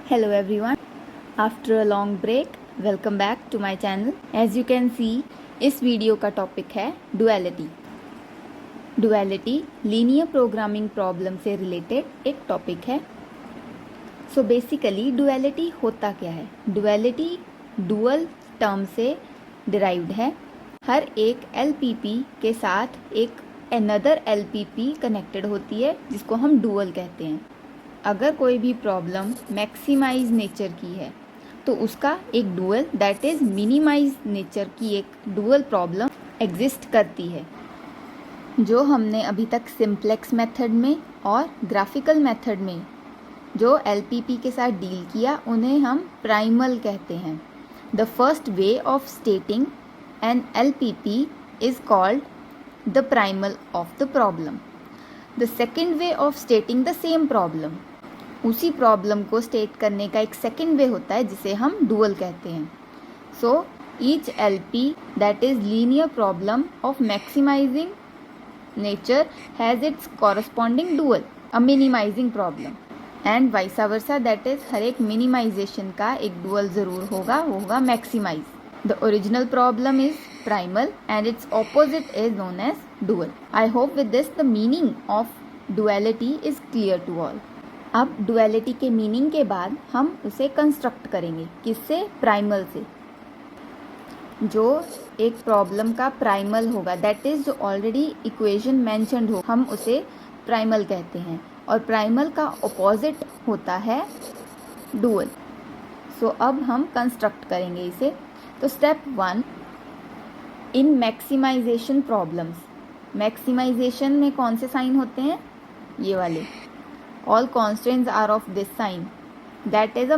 Hello everyone. After a long break, welcome back to my channel. As you can see, इस video का topic है duality. Duality linear programming problem से related एक topic है. So basically duality होता क्या है? डुअलिटी डुअल टर्म से डिराइव्ड है. हर एक एलपीपी के साथ एक अनदर एलपीपी कनेक्टेड होती है जिसको हम डुअल कहते हैं. अगर कोई भी प्रॉब्लम मैक्सिमाइज नेचर की है तो उसका एक dual that is minimise nature की एक डुअल प्रॉब्लम एग्जिस्ट करती है. जो हमने अभी तक सिंप्लेक्स मेथड में और ग्राफिकल मेथड में जो एलपीपी के साथ डील किया उन्हें हम प्राइमल कहते हैं. The first way of stating an LPP is called the primal of the problem. The second way of stating the same problem, उसी प्रॉब्लम को स्टेट करने का एक सेकेंड वे होता है जिसे हम डुअल कहते हैं. So each LP that is linear problem of maximising nature has its corresponding dual, a minimising problem. And vice versa, that is हर एक मिनिमाइजेशन का एक डुअल ज़रूर होगा, वो होगा maximise. The original problem is primal and its opposite is known as dual. I hope with this the meaning of duality is clear to all. अब duality के meaning के बाद हम उसे कंस्ट्रक्ट करेंगे. किससे? प्राइमल से. जो एक प्रॉब्लम का प्राइमल होगा दैट इज़ जो ऑलरेडी इक्वेशन मैंशनड हो, हम उसे प्राइमल कहते हैं. और प्राइमल का ऑपोजिट होता है डुअल. सो अब हम कंस्ट्रक्ट करेंगे इसे. तो step 1, in maximisation problems. Maximisation में कौन से साइन होते हैं? ये वाले. All constants are of this sign, that is a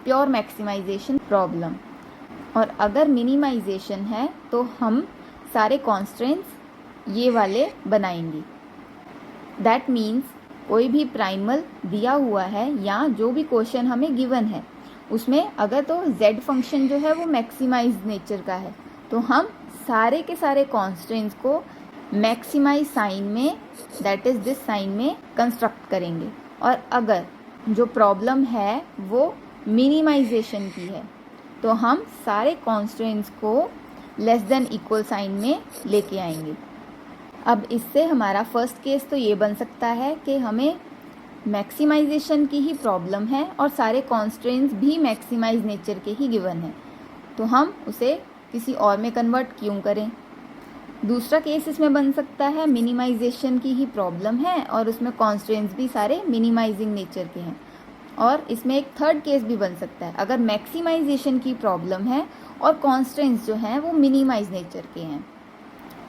pure maximisation problem. और अगर मिनिमाइजेशन है तो हम सारे कॉन्स्टेंट्स ये वाले बनाएंगे. दैट मीन्स कोई भी प्राइमल दिया हुआ है या जो भी क्वेश्चन हमें गिवन है उसमें अगर तो z फंक्शन जो है वो मैक्सिमाइज नेचर का है तो हम सारे के सारे कॉन्स्टेंट्स को मैक्सिमाइज साइन में, दैट इज़ दिस साइन में कंस्ट्रक्ट करेंगे. और अगर जो प्रॉब्लम है वो मिनिमाइजेशन की है तो हम सारे कॉन्स्टेंट्स को लेस देन इक्वल साइन में लेके आएंगे. अब इससे हमारा फर्स्ट केस तो ये बन सकता है कि हमें मैक्सिमाइजेशन की ही प्रॉब्लम है और सारे कॉन्स्ट्रेंट्स भी मैक्सिमाइज नेचर के ही गिवन है, तो हम उसे किसी और में कन्वर्ट क्यों करें. दूसरा केस इसमें बन सकता है मिनिमाइजेशन की ही प्रॉब्लम है और उसमें कॉन्स्ट्रेंट्स भी सारे मिनिमाइजिंग नेचर के हैं. और इसमें एक थर्ड केस भी बन सकता है अगर मैक्सिमाइजेशन की प्रॉब्लम है और कॉन्स्ट्रेंट्स जो हैं वो मिनिमाइज नेचर के हैं.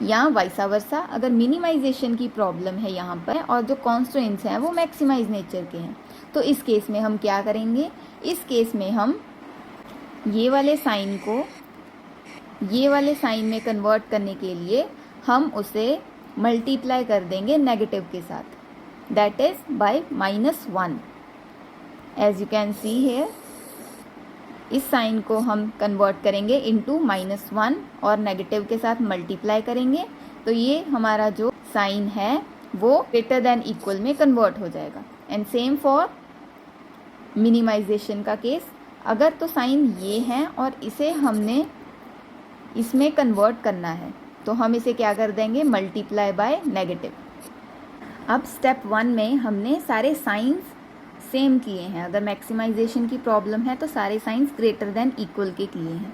या वाइस वर्सा, अगर मिनिमाइजेशन की प्रॉब्लम है यहाँ पर और जो कॉन्स्ट्रेंट्स हैं वो मैक्सिमाइज नेचर के हैं, तो इस केस में हम क्या करेंगे? इस केस में हम ये वाले साइन को ये वाले साइन में कन्वर्ट करने के लिए हम उसे मल्टीप्लाई कर देंगे नेगेटिव के साथ, that is by -1. As you can see here, इस साइन को हम कन्वर्ट करेंगे इनटू -1 और नेगेटिव के साथ मल्टीप्लाई करेंगे तो ये हमारा जो साइन है वो ग्रेटर देन इक्वल में कन्वर्ट हो जाएगा. एंड सेम फॉर मिनिमाइजेशन का केस. अगर तो साइन ये है और इसे हमने इसमें कन्वर्ट करना है तो हम इसे क्या कर देंगे? Multiply by negative. अब स्टेप 1 में हमने सारे साइंस सेम किए हैं. अगर मैक्सिमाइजेशन की प्रॉब्लम है तो सारे साइंस ग्रेटर देन इक्वल के किए हैं,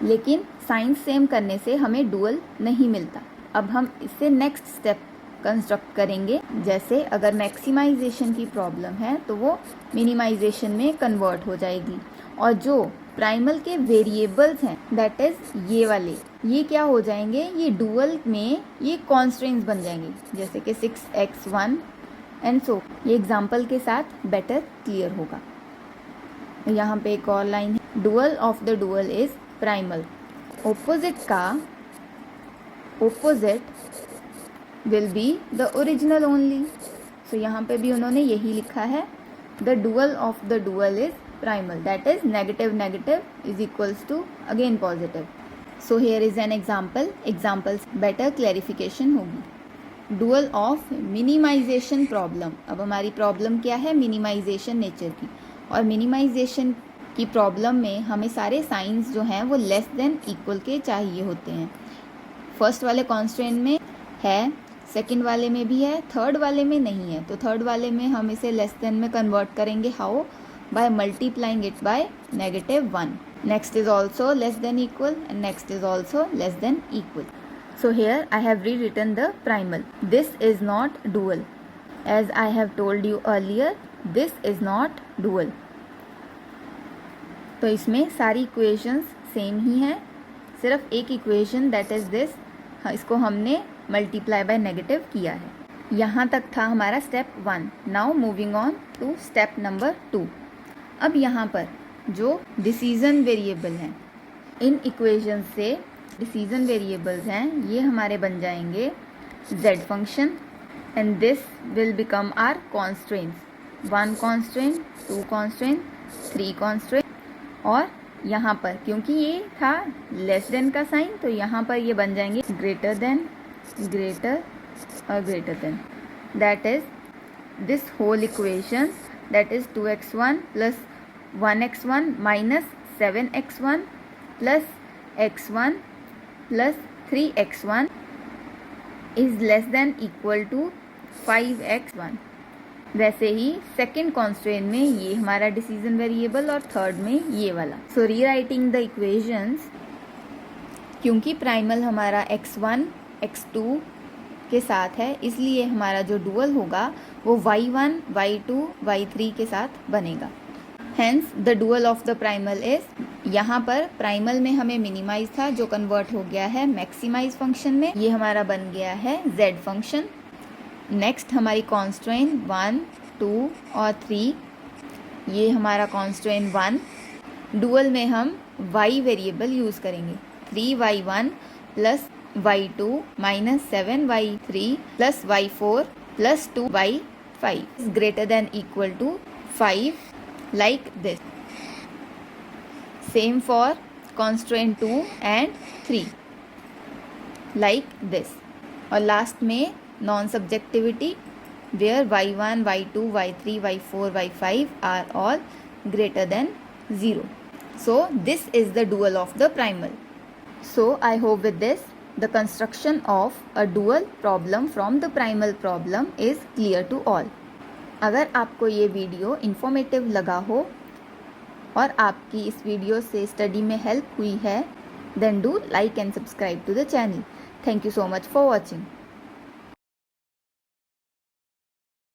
लेकिन साइंस सेम करने से हमें डुअल नहीं मिलता. अब हम इससे नेक्स्ट स्टेप कंस्ट्रक्ट करेंगे. जैसे अगर मैक्सिमाइजेशन की प्रॉब्लम है तो वो मिनिमाइजेशन में कन्वर्ट हो जाएगी और जो प्राइमल के वेरिएबल्स हैं दैट इज़ ये वाले, ये क्या हो जाएंगे? ये डुअल में ये कॉन्स्ट्रेंट्स बन जाएंगे, जैसे कि 6x1 एंड सो. ये एग्जाम्पल के साथ बेटर क्लियर होगा. यहाँ पे एक और लाइन है, dual of the dual is primal. Opposite का opposite will be the original only. So यहाँ पे भी उन्होंने यही लिखा है, the dual of the dual is primal, that is negative negative is equals to again positive. So here is an example better clarification होगी. Dual of minimization problem. अब हमारी प्रॉब्लम क्या है? मिनिमाइजेशन नेचर की. और मिनिमाइजेशन की problem में हमें सारे साइंस जो हैं वो लेस देन इक्वल के चाहिए होते हैं। फर्स्ट वाले कॉन्स्टेंट में है, सेकंड वाले में भी है, थर्ड वाले में नहीं है। तो थर्ड वाले में हम इसे लेस देन में कन्वर्ट करेंगे। How? By multiplying it by -1. Next is also less than equal and next is also less than equal. So here I have rewritten the primal. This is not dual. As I have told you earlier, this is not dual. तो इसमें सारी equations same ही हैं, सिर्फ एक equation that is this, इसको हमने multiply by negative किया है। यहाँ तक था हमारा step 1. Now moving on to step number 2. अब यहाँ पर जो डिसीजन वेरिएबल हैं, इन इक्वेशन से डिसीजन वेरिएबल्स हैं, ये हमारे बन जाएंगे z function and this will become our constraints. 1 constraint, 2 constraint, 3 constraint. और यहाँ पर क्योंकि ये था लेस देन का साइन, तो यहाँ पर ये बन जाएंगे ग्रेटर देन, ग्रेटर और greater than. That is this whole equation, that is 2x1 plus 1x1 minus 7x1 plus x1 plus 3x1 is less than equal to 5x1. वैसे ही सेकेंड कॉन्स्ट्रेंट में ये हमारा डिसीजन वेरिएबल और third में ये वाला. सो rewriting the equations, क्योंकि primal हमारा x1 x2 के साथ है, इसलिए हमारा जो डुअल होगा वो y1 y2 y3 के साथ बनेगा. Hence the dual of the primal is, यहाँ पर प्राइमल में हमें मिनिमाइज था जो कन्वर्ट हो गया है मैक्सिमाइज फंक्शन में. ये हमारा बन गया है z फंक्शन. नेक्स्ट हमारी कॉन्स्ट्रेंट 1 2 और 3, ये हमारा कॉन्स्ट्रेंट 1. डुअल में हम y वेरिएबल यूज़ करेंगे. 3y1 plus y2 minus 7y3 plus y4 plus 2y5 greater than equal to 5, like this. Same for constraint 2 and 3, like this. और लास्ट में non subjectivity, where y1 y2 y3 y4 y5 are all greater than 0. So this is the dual of the primal. So I hope with this the construction of a dual problem from the primal problem is clear to all. अगर आपको ये video informative लगा हो और आपकी इस video से study में हेल्प हुई है, then do like and subscribe to the channel. Thank you so much for watching.